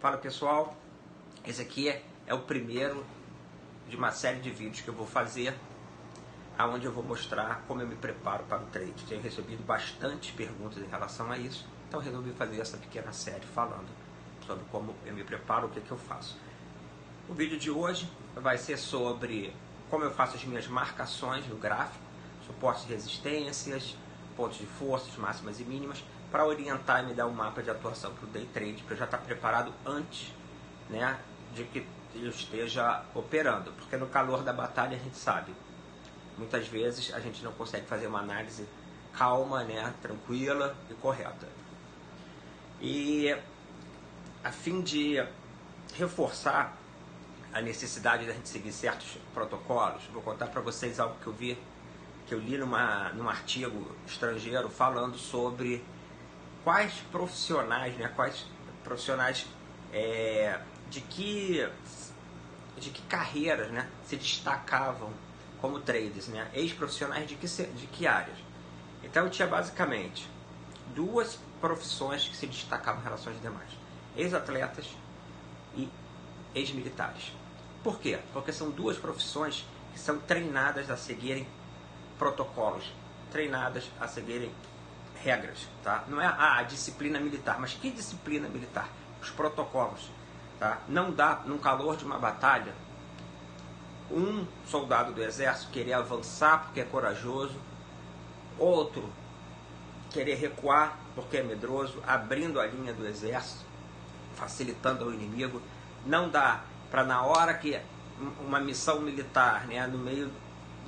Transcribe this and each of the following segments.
Fala pessoal, esse aqui é o primeiro de uma série de vídeos que eu vou fazer, onde eu vou mostrar como eu me preparo para o trade. Tenho recebido bastante perguntas em relação a isso, então resolvi fazer essa pequena série falando sobre como eu me preparo, o que eu faço. O vídeo de hoje vai ser sobre como eu faço as minhas marcações no gráfico, suportes e resistências, pontos de forças, máximas e mínimas, para orientar e me dar um mapa de atuação para o day trade, para eu já estar preparado antes, né, de que eu esteja operando, porque no calor da batalha a gente sabe, muitas vezes a gente não consegue fazer uma análise calma, né, tranquila e correta. E a fim de reforçar a necessidade da gente seguir certos protocolos, vou contar para vocês algo que eu li num artigo estrangeiro falando sobre quais profissionais, né, de que carreiras, né, se destacavam como traders, né, ex-profissionais de que áreas. Então eu tinha basicamente duas profissões que se destacavam em relação às demais: ex-atletas e ex-militares. Por quê? Porque são duas profissões que são treinadas a seguirem protocolos, treinadas a seguirem regras, tá? Não é a disciplina militar, mas que disciplina militar? Os protocolos, tá? Não dá, num calor de uma batalha, um soldado do exército querer avançar porque é corajoso, outro querer recuar porque é medroso, abrindo a linha do exército, facilitando ao inimigo. Não dá para, na hora que uma missão militar, né, no meio,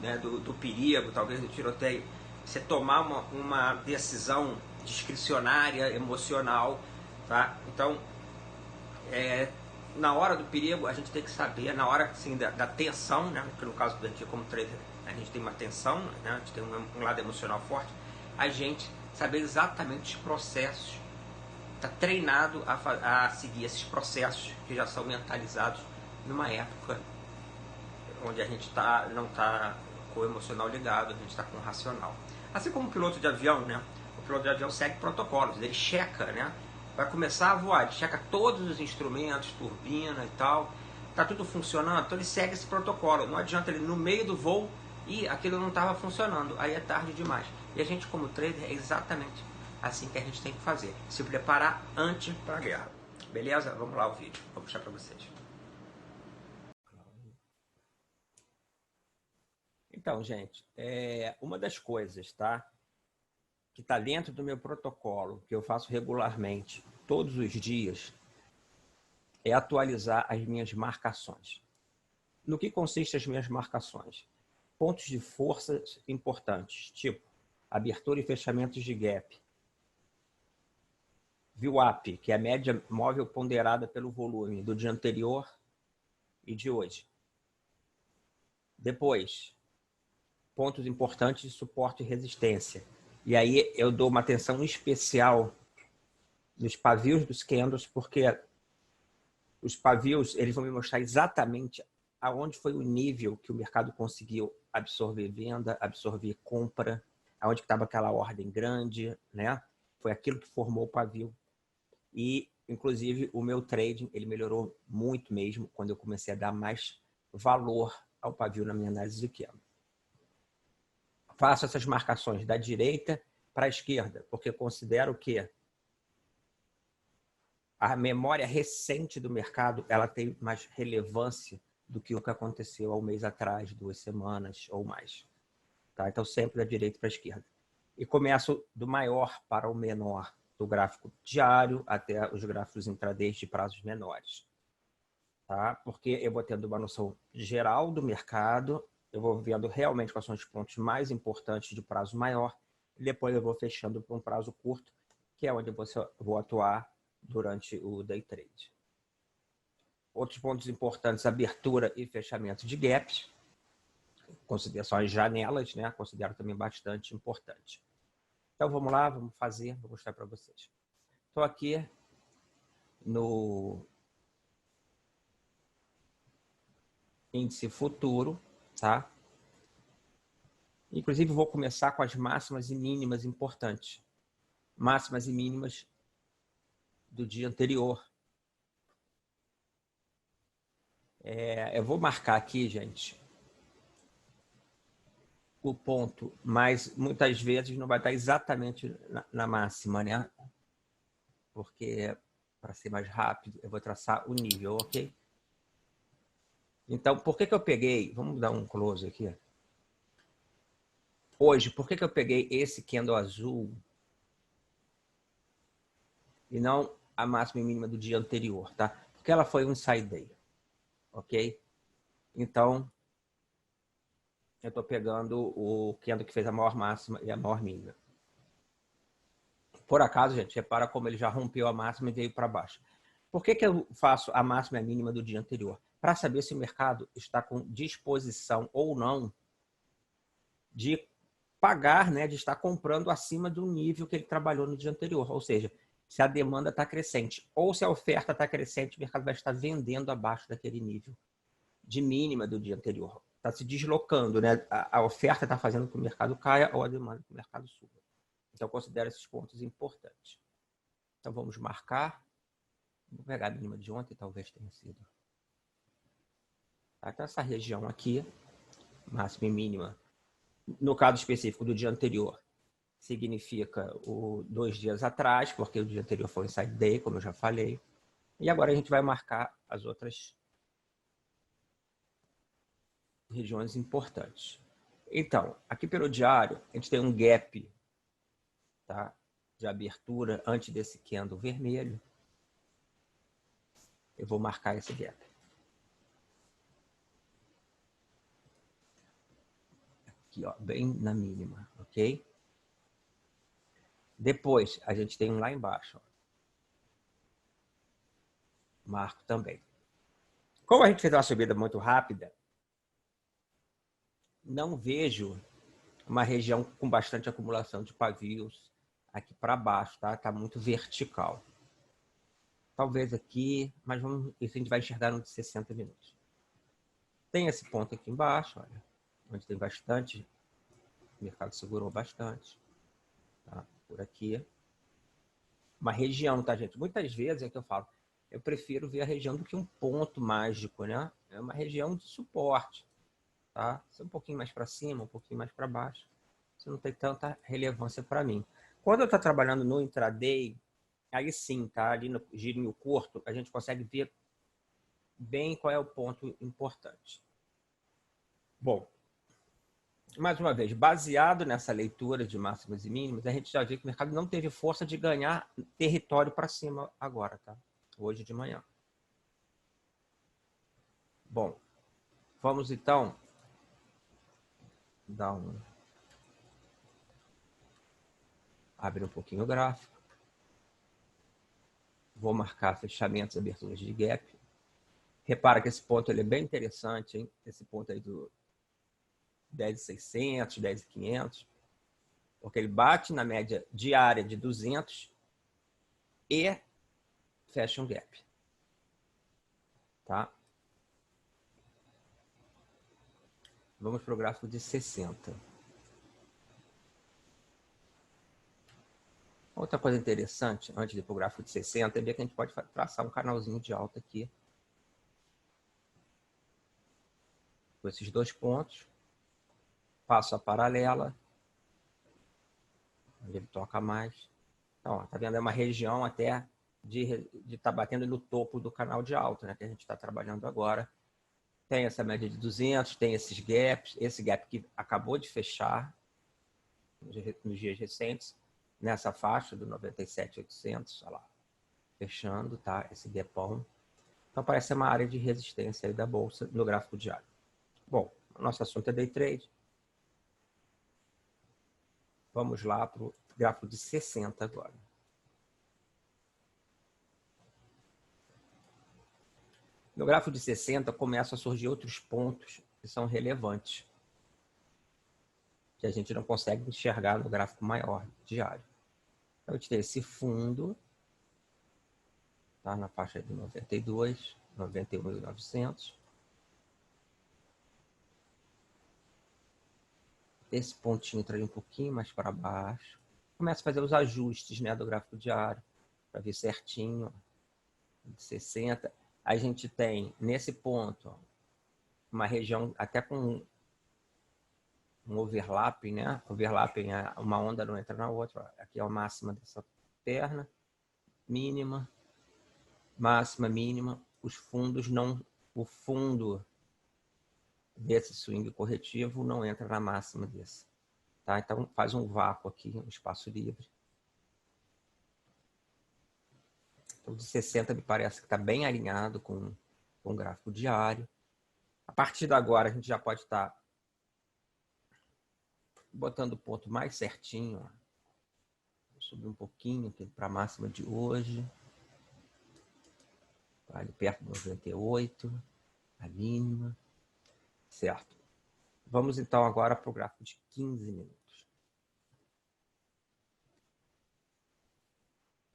né, do perigo, talvez do tiroteio, você tomar uma decisão discricionária, emocional, tá? Então, na hora do perigo, a gente tem que saber, na hora assim, da tensão, né, porque no caso da gente como trader, a gente tem uma tensão, né, a gente tem um lado emocional forte, a gente saber exatamente os processos, está treinado a seguir esses processos que já são mentalizados numa época onde a gente não está com o emocional ligado, a gente está com o racional. Assim como o piloto de avião, né? O piloto de avião segue protocolos, ele checa, né? Vai começar a voar, ele checa todos os instrumentos, turbina e tal, tá tudo funcionando, então ele segue esse protocolo. Não adianta ele no meio do voo e aquilo não estava funcionando, aí é tarde demais. E a gente como trader é exatamente assim que a gente tem que fazer, se preparar antes para a guerra. Beleza? Vamos lá o vídeo, vou puxar para vocês. Então, gente, uma das coisas, tá, que está dentro do meu protocolo, que eu faço regularmente, todos os dias, é atualizar as minhas marcações. No que consistem as minhas marcações? Pontos de força importantes, tipo abertura e fechamentos de gap. VWAP, que é a média móvel ponderada pelo volume do dia anterior e de hoje. Depois, pontos importantes de suporte e resistência. E aí eu dou uma atenção especial nos pavios dos candles, porque os pavios eles vão me mostrar exatamente aonde foi o nível que o mercado conseguiu absorver venda, absorver compra, aonde estava aquela ordem grande, né? Foi aquilo que formou o pavio. E, inclusive, o meu trading ele melhorou muito mesmo quando eu comecei a dar mais valor ao pavio na minha análise de queda. Faço essas marcações da direita para a esquerda, porque eu considero que a memória recente do mercado ela tem mais relevância do que o que aconteceu há um mês atrás, 2 semanas ou mais. Tá? Então, sempre da direita para a esquerda. E começo do maior para o menor, do gráfico diário até os gráficos intraday de prazos menores. Tá? Porque eu vou tendo uma noção geral do mercado, eu vou vendo realmente quais são os pontos mais importantes de prazo maior, e depois eu vou fechando para um prazo curto, que é onde eu vou atuar durante o day trade. Outros pontos importantes, abertura e fechamento de gaps, consideração as janelas, né? Considero também bastante importante. Então vamos lá, vamos fazer, vou mostrar para vocês. Estou aqui no índice futuro, tá? Inclusive vou começar com as máximas e mínimas importantes. Máximas e mínimas do dia anterior. Eu vou marcar aqui, gente, o ponto, mas muitas vezes não vai estar exatamente na máxima, né? Porque, para ser mais rápido, eu vou traçar o nível, ok? Então, por que eu peguei... Vamos dar um close aqui. Hoje, por que eu peguei esse candle azul e não a máxima e mínima do dia anterior, tá? Porque ela foi um inside day, ok? Então, eu estou pegando o candle que fez a maior máxima e a maior mínima. Por acaso, gente, repara como ele já rompeu a máxima e veio para baixo. Por que eu faço a máxima e a mínima do dia anterior? Para saber se o mercado está com disposição ou não de pagar, né, de estar comprando acima do nível que ele trabalhou no dia anterior. Ou seja, se a demanda está crescente ou se a oferta está crescente, o mercado vai estar vendendo abaixo daquele nível de mínima do dia anterior. Está se deslocando, né? A oferta está fazendo com que o mercado caia ou a demanda que o mercado suba. Então, eu considero esses pontos importantes. Então, vamos marcar. Vou pegar a mínima de ontem, talvez tenha sido. Então, essa região aqui, máxima e mínima, no caso específico do dia anterior, significa o 2 dias atrás, porque o dia anterior foi o inside day, como eu já falei. E agora a gente vai marcar as outras regiões importantes. Então, aqui pelo diário, a gente tem um gap, tá, de abertura antes desse candle vermelho. Eu vou marcar esse gap. Aqui, ó, bem na mínima, ok? Depois, a gente tem um lá embaixo, ó. Marco também. Como a gente fez uma subida muito rápida, não vejo uma região com bastante acumulação de pavios aqui para baixo, tá? Tá muito vertical. Talvez aqui, mas vamos, isso a gente vai enxergar no de 60 minutos. Tem esse ponto aqui embaixo, olha, onde tem bastante, o mercado segurou bastante, tá? Por aqui. Uma região, tá, gente? Muitas vezes é que eu falo, eu prefiro ver a região do que um ponto mágico, né? É uma região de suporte, tá? Se é um pouquinho mais para cima, um pouquinho mais para baixo, isso não tem tanta relevância para mim. Quando eu estou trabalhando no intraday, aí sim, tá? Ali no girinho curto, a gente consegue ver bem qual é o ponto importante. Bom, mais uma vez, baseado nessa leitura de máximas e mínimas, a gente já vê que o mercado não teve força de ganhar território para cima agora, tá? Hoje de manhã. Bom, vamos então dar abrir um pouquinho o gráfico. Vou marcar fechamentos e aberturas de gap. Repara que esse ponto ele é bem interessante, hein? Esse ponto aí do 10.600, 10.500, porque ele bate na média diária de 200 e fecha um gap. Tá? Vamos para o gráfico de 60. Outra coisa interessante, antes de ir para o gráfico de 60, é ver que a gente pode traçar um canalzinho de alta aqui. Com esses dois pontos. Passo a paralela. Onde ele toca mais. Então, ó, tá vendo? É uma região até de estar batendo no topo do canal de alta, né? Que a gente está trabalhando agora. Tem essa média de 200, tem esses gaps. Esse gap que acabou de fechar nos dias recentes. Nessa faixa do 97.800, olha lá. Fechando, tá? Esse gapão. Então, parece ser uma área de resistência aí da bolsa no gráfico diário. Bom, o nosso assunto é day trade. Vamos lá para o gráfico de 60 agora. No gráfico de 60 começam a surgir outros pontos que são relevantes, que a gente não consegue enxergar no gráfico maior, diário. Então, a gente tem esse fundo, tá, na faixa de 92, 91.900. Esse pontinho entra um pouquinho mais para baixo. Começa a fazer os ajustes, né, do gráfico diário, para ver certinho, de 60. a gente tem, nesse ponto, uma região até com um overlapping, né? Overlapping é uma onda não entra na outra. Aqui é a máxima dessa perna, mínima, máxima, mínima. Os fundos não... O fundo desse swing corretivo não entra na máxima desse. Tá? Então, faz um vácuo aqui, um espaço livre. Então, de 60 me parece que está bem alinhado com o gráfico diário. A partir de agora, a gente já pode estar botando o ponto mais certinho. Ó. Vou subir um pouquinho para a máxima de hoje. Ali perto de 98, a mínima. Certo. Vamos então agora para o gráfico de 15 minutos.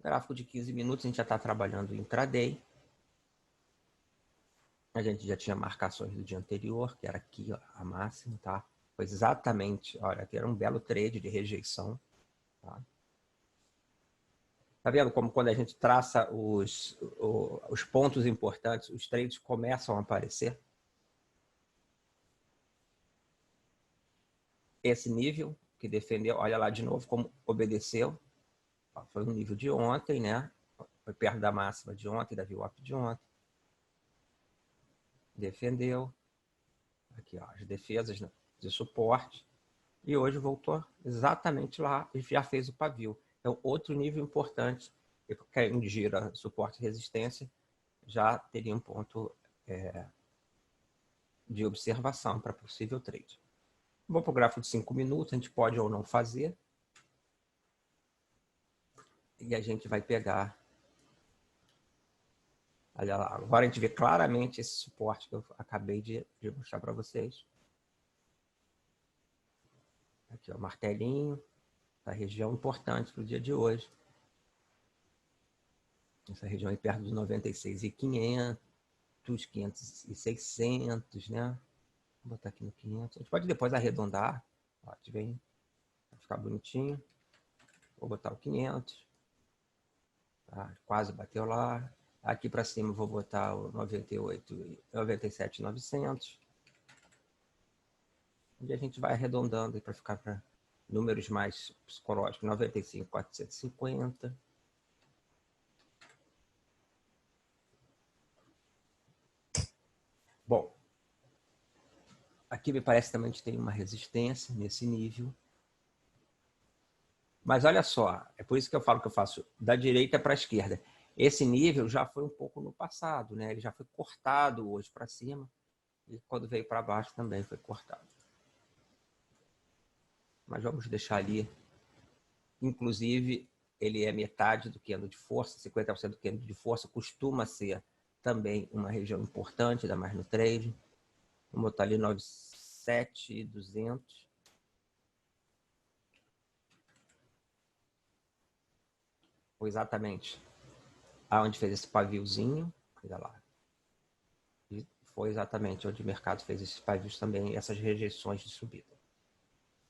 Gráfico de 15 minutos, a gente já está trabalhando em intraday. A gente já tinha marcações do dia anterior, que era aqui ó, a máxima, tá? Foi exatamente, olha, aqui era um belo trade de rejeição. Tá, tá vendo como quando a gente traça os pontos importantes, os trades começam a aparecer? Esse nível que defendeu, olha lá de novo como obedeceu. Foi um nível de ontem, né? Foi perto da máxima de ontem, da VWAP de ontem. Defendeu. Aqui, ó, as defesas de suporte. E hoje voltou exatamente lá e já fez o pavio. Então, outro nível importante, quem gira suporte e resistência, já teria um ponto de observação para possível trade. Vamos para o gráfico de 5 minutos, a gente pode ou não fazer. E a gente vai pegar... Olha lá, agora a gente vê claramente esse suporte que eu acabei de mostrar para vocês. Aqui, ó, o martelinho, a região importante para o dia de hoje. Essa região aí perto dos 96.500, 500 e 600, né? Vou botar aqui no 500. A gente pode depois arredondar. Ó, vem, vai ficar bonitinho. Vou botar o 500. Tá? Quase bateu lá. Aqui para cima vou botar o 97.900. E a gente vai arredondando para ficar para números mais psicológicos. 95.450. Bom, aqui me parece também que tem uma resistência nesse nível. Mas olha só, é por isso que eu falo que eu faço da direita para a esquerda. Esse nível já foi um pouco no passado, né? Ele já foi cortado hoje para cima. E quando veio para baixo também foi cortado. Mas vamos deixar ali. Inclusive, ele é metade do candle de força, 50% do candle de força. Costuma ser também uma região importante, ainda mais no trade. Vamos botar ali 97.200. Foi exatamente aonde fez esse paviozinho. Olha lá. E foi exatamente onde o mercado fez esses pavios também, essas rejeições de subida.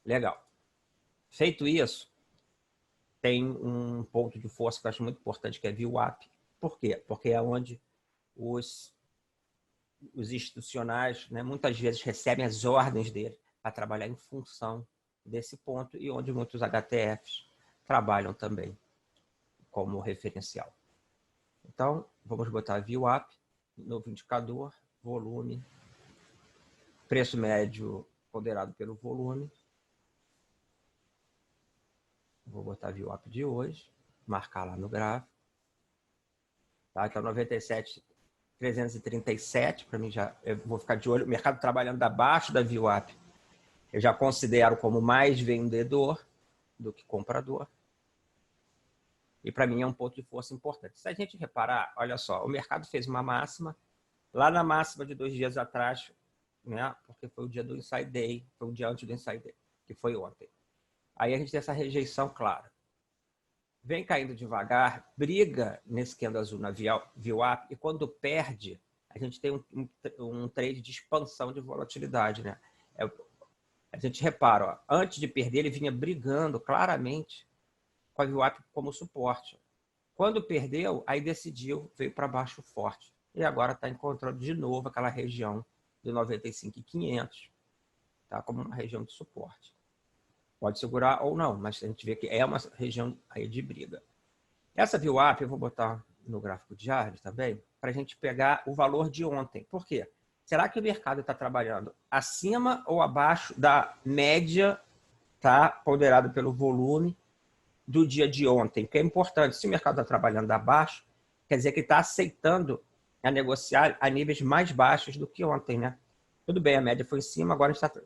Legal. Feito isso, tem um ponto de força que eu acho muito importante, que é VWAP. Por quê? Porque é onde os institucionais, né, muitas vezes recebem as ordens dele para trabalhar em função desse ponto e onde muitos HTFs trabalham também como referencial. Então, vamos botar VWAP, novo indicador, volume, preço médio ponderado pelo volume. Vou botar VWAP de hoje, marcar lá no gráfico. Tá? Então, 97.337, para mim já, eu vou ficar de olho. O mercado trabalhando abaixo da VWAP, eu já considero como mais vendedor do que comprador. E para mim é um ponto de força importante. Se a gente reparar, olha só, o mercado fez uma máxima, lá na máxima de 2 dias atrás, né? Porque foi o dia do Inside Day, foi o dia antes do Inside Day, que foi ontem. Aí a gente tem essa rejeição clara. Vem caindo devagar, briga nesse candle azul na VWAP, e quando perde, a gente tem um trade de expansão de volatilidade, né? A gente repara, ó, antes de perder, ele vinha brigando claramente com a VWAP como suporte. Quando perdeu, aí decidiu, veio para baixo forte. e agora está encontrando de novo aquela região de 95.500, tá? Como uma região de suporte. Pode segurar ou não, mas a gente vê que é uma região aí de briga. Essa VWAP eu vou botar no gráfico diário também, para a gente pegar o valor de ontem. Por quê? Será que o mercado está trabalhando acima ou abaixo da média, tá, ponderado pelo volume do dia de ontem? Que é importante. Se o mercado está trabalhando abaixo, quer dizer que está aceitando a negociar a níveis mais baixos do que ontem, né? Tudo bem, a média foi em cima, agora a gente está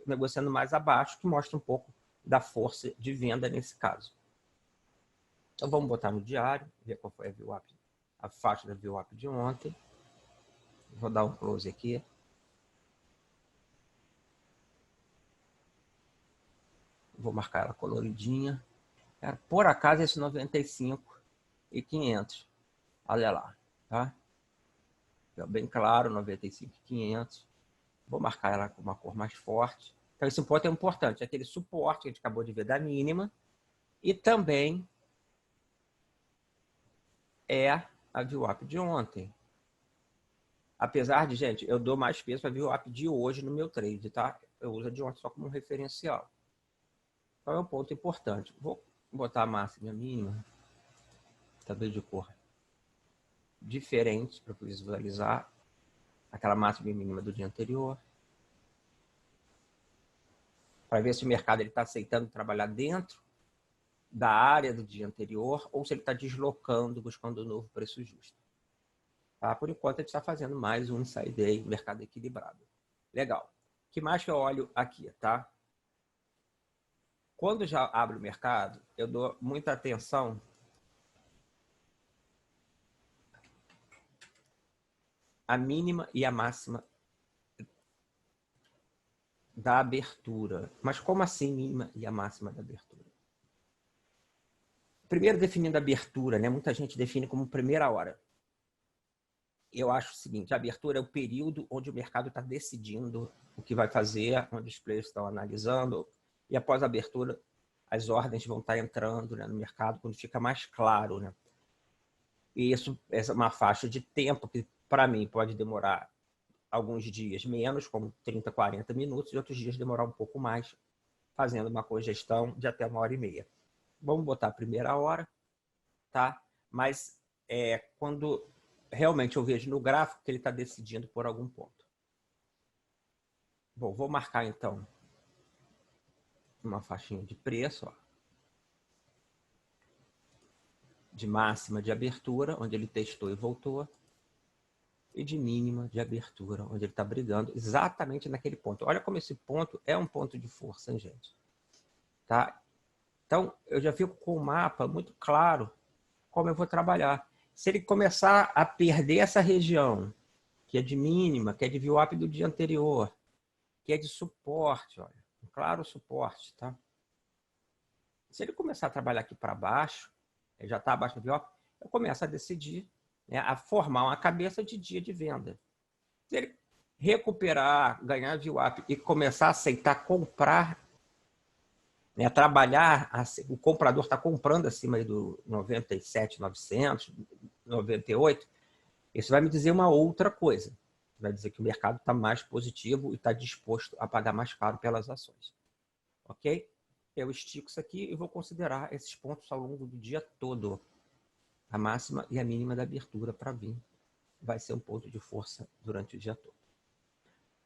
negociando mais abaixo, que mostra um pouco da força de venda nesse caso. Então vamos botar no diário, ver qual foi a VWAP, a faixa da VWAP de ontem. Vou dar um close aqui. Vou marcar ela coloridinha. Por acaso esse 95.500. Olha lá, tá? Bem claro, 95.500. Vou marcar ela com uma cor mais forte. Então esse ponto é importante, aquele suporte que a gente acabou de ver da mínima e também é a VWAP de ontem. Apesar de, gente, eu dou mais peso para a VWAP de hoje no meu trade, tá? Eu uso a de ontem só como um referencial. Então é um ponto importante. Vou botar a máxima e a mínima, também de cor diferente, para visualizar aquela máxima e mínima do dia anterior. Para ver se o mercado está aceitando trabalhar dentro da área do dia anterior ou se ele está deslocando, buscando um novo preço justo. Tá? Por enquanto, a gente está fazendo mais um inside day, mercado equilibrado. Legal. O que mais que eu olho aqui, tá? Quando já abro o mercado, eu dou muita atenção à mínima e à máxima da abertura. Mas como assim mínima e a máxima da abertura? Primeiro, definindo a abertura, né? Muita gente define como primeira hora. Eu acho o seguinte, a abertura é o período onde o mercado está decidindo o que vai fazer, onde os players estão analisando, e após a abertura, as ordens vão estar entrando, né, no mercado, quando fica mais claro, né? E isso é uma faixa de tempo que, para mim, pode demorar alguns dias menos, como 30, 40 minutos, e outros dias demorar um pouco mais, fazendo uma congestão de até 1h30. Vamos botar a primeira hora, tá? Mas quando realmente eu vejo no gráfico que ele está decidindo por algum ponto. Bom, vou marcar então uma faixinha de preço, ó, de máxima de abertura, onde ele testou e voltou, e de mínima de abertura, onde ele está brigando exatamente naquele ponto. Olha como esse ponto é um ponto de força, hein, gente? Tá? Então, eu já fico com o mapa muito claro como eu vou trabalhar. Se ele começar a perder essa região, que é de mínima, que é de VWAP do dia anterior, que é de suporte, olha, um claro suporte, tá? Se ele começar a trabalhar aqui para baixo, ele já está abaixo do VWAP, eu começo a decidir, né, a formar uma cabeça de dia de venda. Se ele recuperar, ganhar VWAP e começar a aceitar comprar, né, trabalhar, o comprador está comprando acima aí do 97.900, 98, isso vai me dizer uma outra coisa. Vai dizer que o mercado está mais positivo e está disposto a pagar mais caro pelas ações. Ok? Eu estico isso aqui e vou considerar esses pontos ao longo do dia todo. A máxima e a mínima da abertura para vir vai ser um ponto de força durante o dia todo.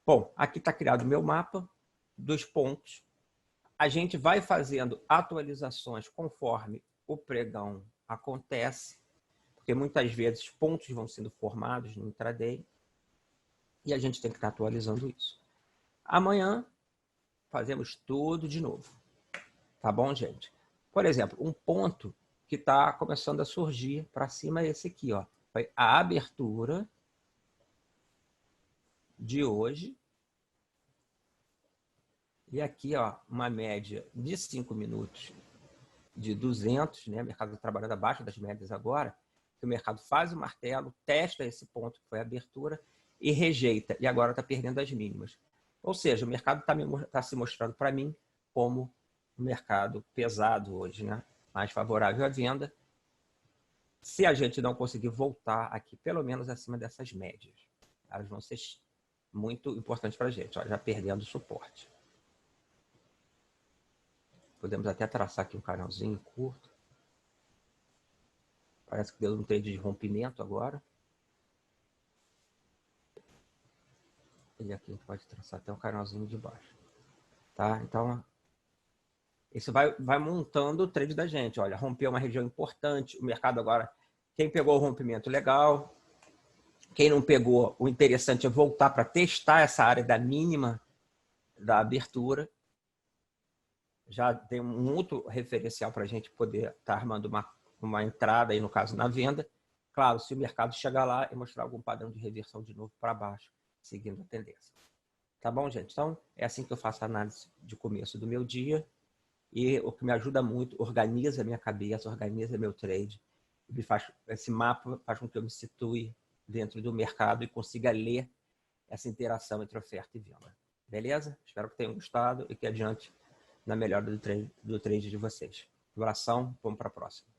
Bom, aqui está criado o meu mapa dos pontos. A gente vai fazendo atualizações conforme o pregão acontece, porque muitas vezes pontos vão sendo formados no intraday e a gente tem que estar atualizando isso. Amanhã fazemos tudo de novo. Tá bom, gente? Por exemplo, um ponto que está começando a surgir para cima é esse aqui, ó. Foi a abertura de hoje. E aqui, ó, uma média de 5 minutos de 200, né? O mercado trabalhando abaixo das médias agora. Que o mercado faz o martelo, testa esse ponto que foi a abertura e rejeita. E agora está perdendo as mínimas. Ou seja, o mercado está se mostrando para mim como um mercado pesado hoje, né? Mais favorável à venda. Se a gente não conseguir voltar aqui, pelo menos acima dessas médias, elas vão ser muito importantes para a gente. Ó, já perdendo suporte. Podemos até traçar aqui um canalzinho curto. Parece que deu um trade de rompimento agora. E aqui a gente pode traçar até um canalzinho de baixo. Tá? Então, isso vai montando o trade da gente. Olha, rompeu uma região importante. O mercado agora, quem pegou o rompimento, legal. Quem não pegou, o interessante é voltar para testar essa área da mínima da abertura. Já tem um outro referencial para a gente poder estar armando uma entrada, aí no caso, na venda. Claro, se o mercado chegar lá e mostrar algum padrão de reversão de novo para baixo, seguindo a tendência. Tá bom, gente? Então, é assim que eu faço a análise de começo do meu dia. E o que me ajuda muito, organiza a minha cabeça, organiza meu trade. Esse mapa faz com que eu me situe dentro do mercado e consiga ler essa interação entre oferta e venda. Beleza? Espero que tenham gostado e que adiante na melhora do trade de vocês. Um abração, vamos para a próxima.